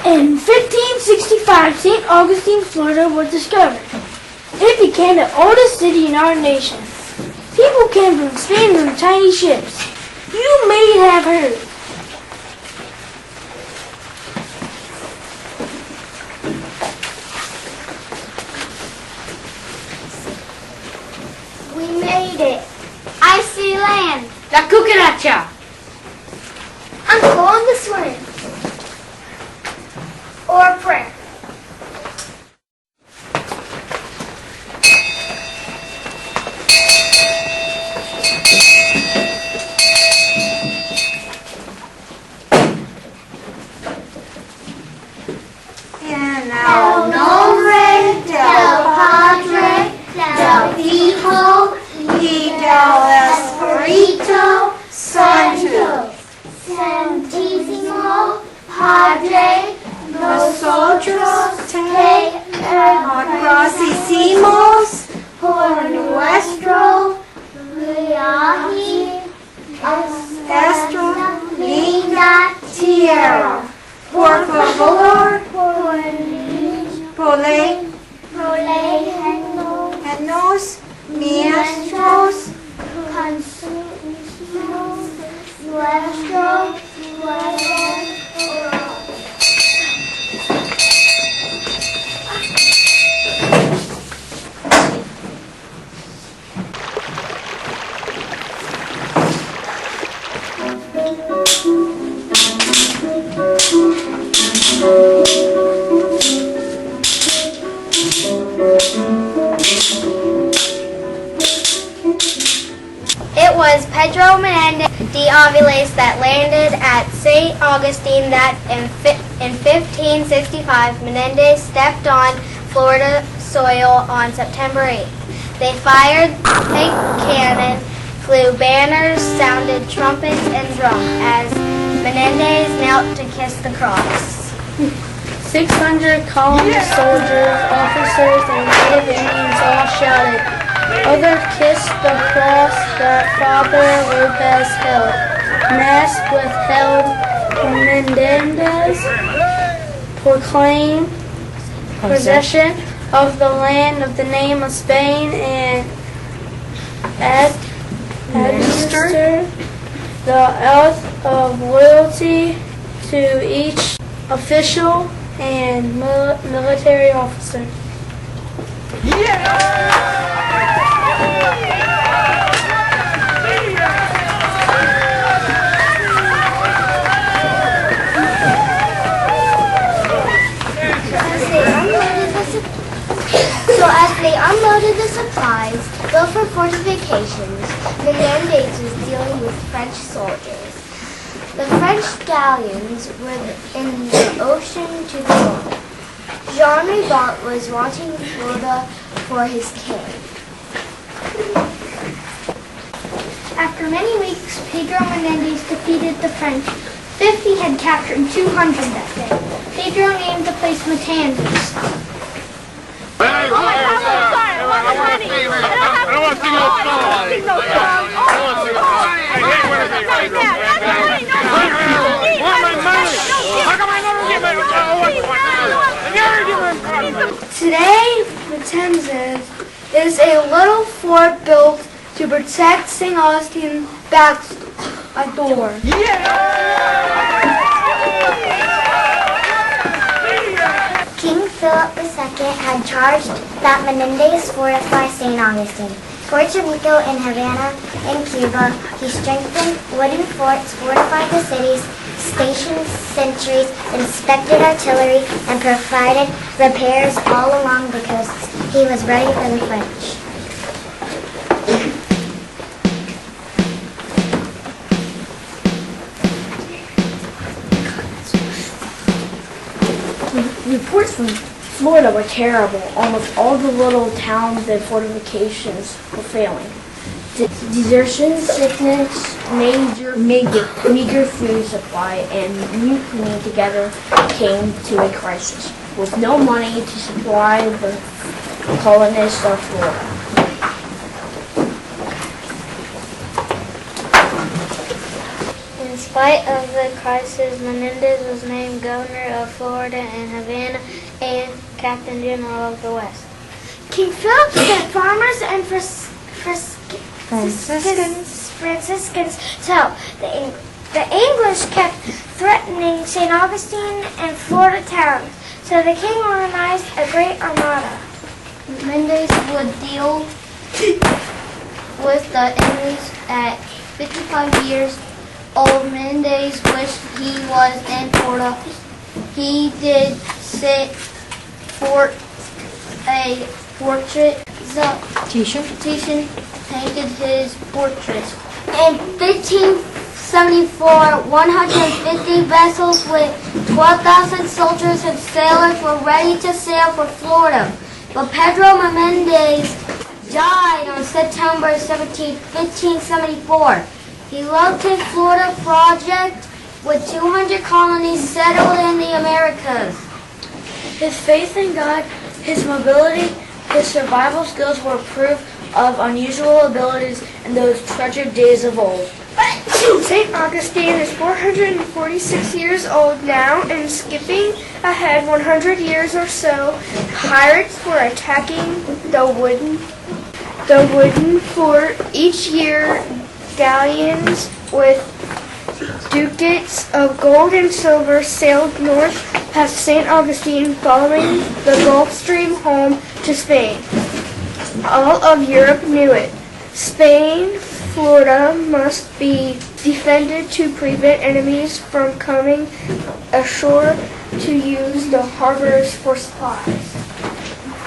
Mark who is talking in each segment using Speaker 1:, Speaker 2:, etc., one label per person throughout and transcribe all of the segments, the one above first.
Speaker 1: In 1565, St. Augustine, Florida was discovered. It became the oldest city in our nation. People came from Spain in tiny ships. You may have heard.
Speaker 2: We made it. I see land.
Speaker 3: La cucaracha.
Speaker 2: I'm going to swim. Or a prayer.
Speaker 4: El nombre del Padre, del Hijo y del Espíritu Santo.
Speaker 2: Santísimo Padre,
Speaker 4: Nosotros te agradecemos por nuestro
Speaker 2: viaje
Speaker 4: esta linda tierra. Por favor, prolégenos mientras
Speaker 2: consumimos nuestro It was Pedro Menendez de Aviles that landed at St. Augustine that in 1565 Menendez stepped on Florida soil on September 8th. They fired a cannon, flew banners, sounded trumpets and drums as Menendez knelt to kiss the cross.
Speaker 1: 600 colonist soldiers, officers, and native Indians all shouted. Others kissed the cross that Father Lopez held. Mass withheld. Menendez proclaimed possession of the land of the name of Spain and administered the oath of loyalty to each official and military officer.
Speaker 2: So as they unloaded the supplies built for fortifications, Menendez was dealing with French soldiers. The French galleons were in the ocean to the north. Jean Ribault was wanting Florida for his king. After many weeks, Pedro Menendez defeated the French. 50 had captured 200 that day. Pedro named the place Menendez.
Speaker 1: Today, Menendez is a little fort built to protect St. Augustine's back door.
Speaker 2: King Philip II had charged that Menendez fortify St. Augustine. Puerto Rico and Havana in Cuba, he strengthened wooden forts, fortified the cities, stationed sentries, inspected artillery, and provided repairs all along the coasts. He was ready for the French.
Speaker 1: Reports from Florida were terrible. Almost all the little towns and fortifications were failing. Desertion, sickness, meager food supply, and mutiny together came to a crisis. With no money to supply the colonists of Florida.
Speaker 2: In spite height of the crisis, Menendez was named governor of Florida and Havana and Captain General of the West.
Speaker 1: King Philip sent farmers and Franciscans to help. The English kept threatening St. Augustine and Florida towns, so the king organized a great armada.
Speaker 2: Menendez would deal with the enemies at 55 years old. Menendez wished he was in Florida. He did sit for a portrait. Titian painted his portrait.
Speaker 3: In 1574, 150 vessels with 12,000 soldiers and sailors were ready to sail for Florida. But Pedro Menendez died on September 17, 1574. He loved his Florida project with 200 colonies settled in the Americas.
Speaker 1: His faith in God, his mobility, his survival skills were proof of unusual abilities in those treasured days of old.
Speaker 4: St. Augustine is 446 years old now, and skipping ahead 100 years or so, pirates were attacking the wooden fort. Each year, galleons with ducats of gold and silver sailed north past St. Augustine, following the Gulf Stream home to Spain. All of Europe knew it. Spain, Florida must be defended to prevent enemies from coming ashore to use the harbors for supplies.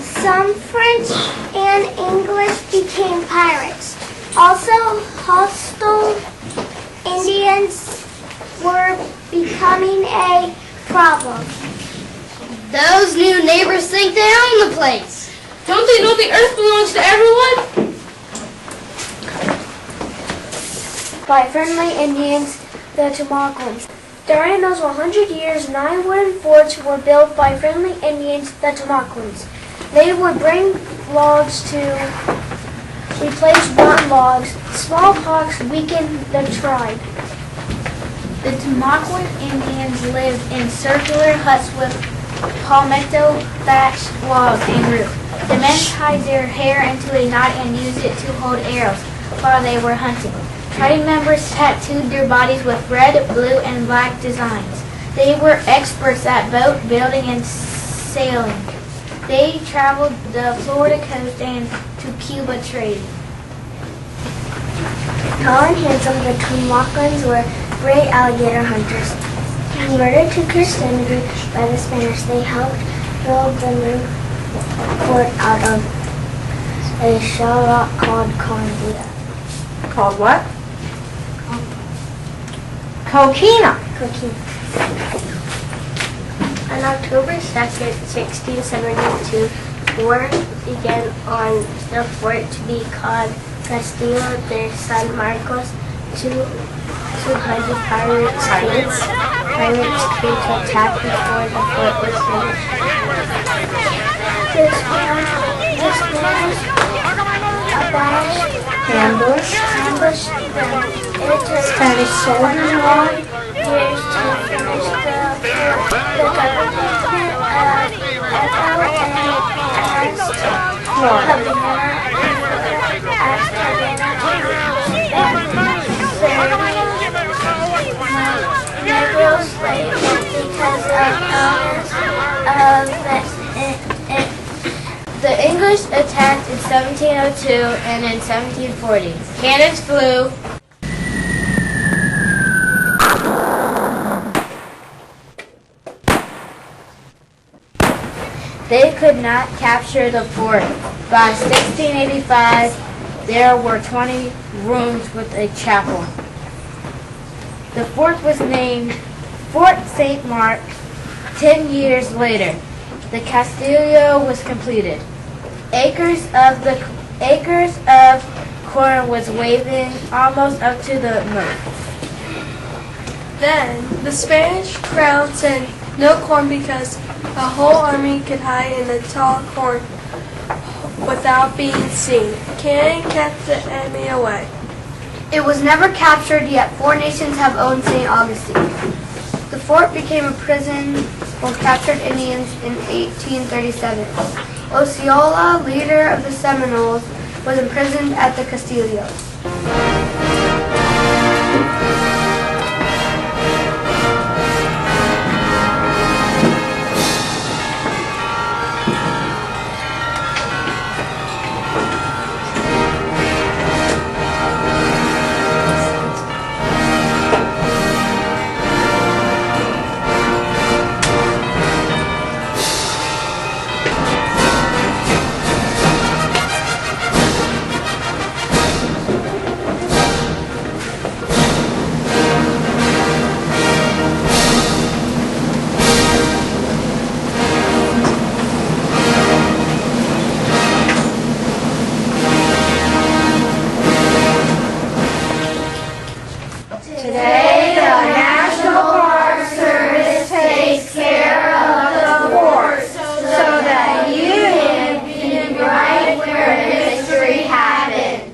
Speaker 2: Some French and English became pirates. Also, hostile Indians were becoming a problem.
Speaker 3: Those new neighbors think they own the place.
Speaker 5: Don't they know the earth belongs to everyone?
Speaker 1: By friendly Indians, the Tamaulians. During those 100 years, 9 wooden forts were built by friendly Indians, the Tamaulians. They would bring logs to replace rotten logs. Smallpox weakened the tribe. The Tamaulian Indians lived in circular huts with palmetto thatched walls and roof. The men tied their hair into a knot and used it to hold arrows while they were hunting. Tribe members tattooed their bodies with red, blue, and black designs. They were experts at boat building and sailing. They traveled the Florida coast and to Cuba trading.
Speaker 2: Tall and handsome, the Tamaulians were great alligator hunters. Converted to Christianity by the Spanish, they helped build the new fort out of a shell rock called Corndia.
Speaker 4: Called what? Coquina.
Speaker 2: On October 2nd, 1672, work began on the fort to be called Castillo de San Marcos. 200 pirates came to attack before the fort was finished. This ambushed them. It took Spanish 7 long years to finish the fort. The government asked Negro slaves because of
Speaker 3: The English attacked in 1702 and in 1740. Cannons flew. They could not capture the fort. By 1685, there were 20 rooms with a chapel. The fort was named Fort St. Mark. 10 years later, the Castillo was completed. Acres of corn was waving almost up to the moon.
Speaker 5: Then the Spanish crown sent no corn because the whole army could hide in the tall corn without being seen. Cannon kept the enemy away.
Speaker 4: It was never captured, yet 4 nations have owned St. Augustine. The fort became a prison for captured Indians in 1837. Osceola, leader of the Seminoles, was imprisoned at the Castillo.
Speaker 3: Today, the National Park Service takes care of the fort so that you can be right where history happened.